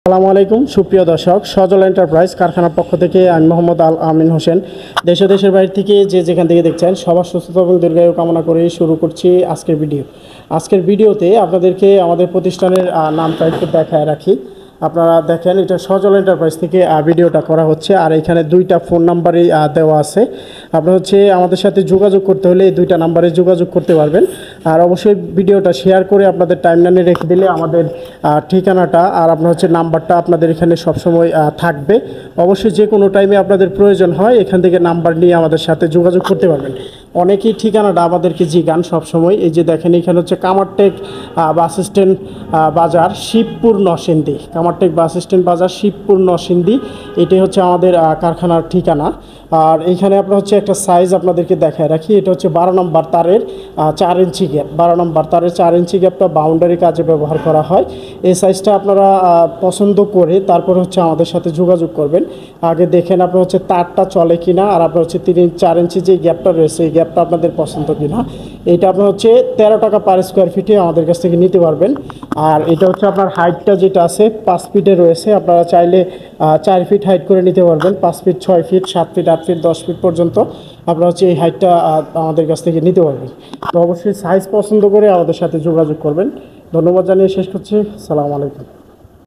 আসসালামু আলাইকুম সুপ্রিয় দর্শক, সজল এন্টারপ্রাইজ কারখানার পক্ষ থেকে আমি মোহাম্মদ আল আমিন হোসেন দেশের বাইরে থেকে যেখান থেকে দেখছেন সবার সুস্থতা এবং দীর্ঘায়ু কামনা করে শুরু করছি আজকের ভিডিওতে আপনাদেরকে আমাদের প্রতিষ্ঠানের নামটা একটু দেখায় রাখি। আপনারা দেখেন, এটা সজল এন্টারপ্রাইজ থেকে ভিডিওটা করা হচ্ছে, আর এখানে দুইটা ফোন নাম্বারই দেওয়া আছে। আপনার আমাদের সাথে যোগাযোগ করতে হলে এই দুইটা নাম্বারে যোগাযোগ করতে পারবেন। আর অবশ্যই ভিডিওটা শেয়ার করে আপনাদের টাইমলাইনে রেখে দিলে আমাদের ঠিকানাটা আর আপনার নাম্বারটা আপনাদের এখানে সবসময় থাকবে। অবশ্যই যে কোনো টাইমে আপনাদের প্রয়োজন হয় এখান থেকে নাম্বার নিয়ে আমাদের সাথে যোগাযোগ করতে পারবেন। অনেকেই ঠিকানাটা আমাদেরকে জিগান সবসময়। এই যে দেখেন, এখানে কামারটেক বাস স্ট্যান্ড বাজার, শিবপুর নরসিংদী। কামারটেক বাস স্ট্যান্ড বাজার, শিবপুর নরসিংদী, এটাই আমাদের কারখানার ঠিকানা। আর এইখানে আপনার একটা সাইজ আপনাদেরকে দেখায় রাখি। এটা 12 নম্বর তারের 4 ইঞ্চি গ্যাপ। 12 নম্বর তারের 4 ইঞ্চি গ্যাপটা বাউন্ডারি কাজে ব্যবহার করা হয়। এই সাইজটা আপনারা পছন্দ করে তারপর আমাদের সাথে যোগাযোগ করবেন। আগে দেখেন আপনার তারটা চলে কিনা, আর আপনার 4 ইঞ্চি যে গ্যাপটা রয়েছে এই গ্যাপটা আপনাদের পছন্দ কিনা। এটা আপনার 13 টাকা পার স্কোয়ার ফিটে আমাদের কাছ থেকে নিতে পারবেন। আর এটা আপনার হাইটটা যেটা আছে 5 ফিটে রয়েছে। আপনারা চাইলে 4 ফিট হাইট করে নিতে পারবেন। 5 feet, 6 feet, 7 feet, 8 feet, 10 feet পর্যন্ত আপনারা এই হাইটটা আমাদের কাছ থেকে নিতে পারবেন। তো অবশ্যই সাইজ পছন্দ করে আমাদের সাথে যোগাযোগ করবেন। ধন্যবাদ জানিয়ে শেষ করছি। আসসালামু আলাইকুম।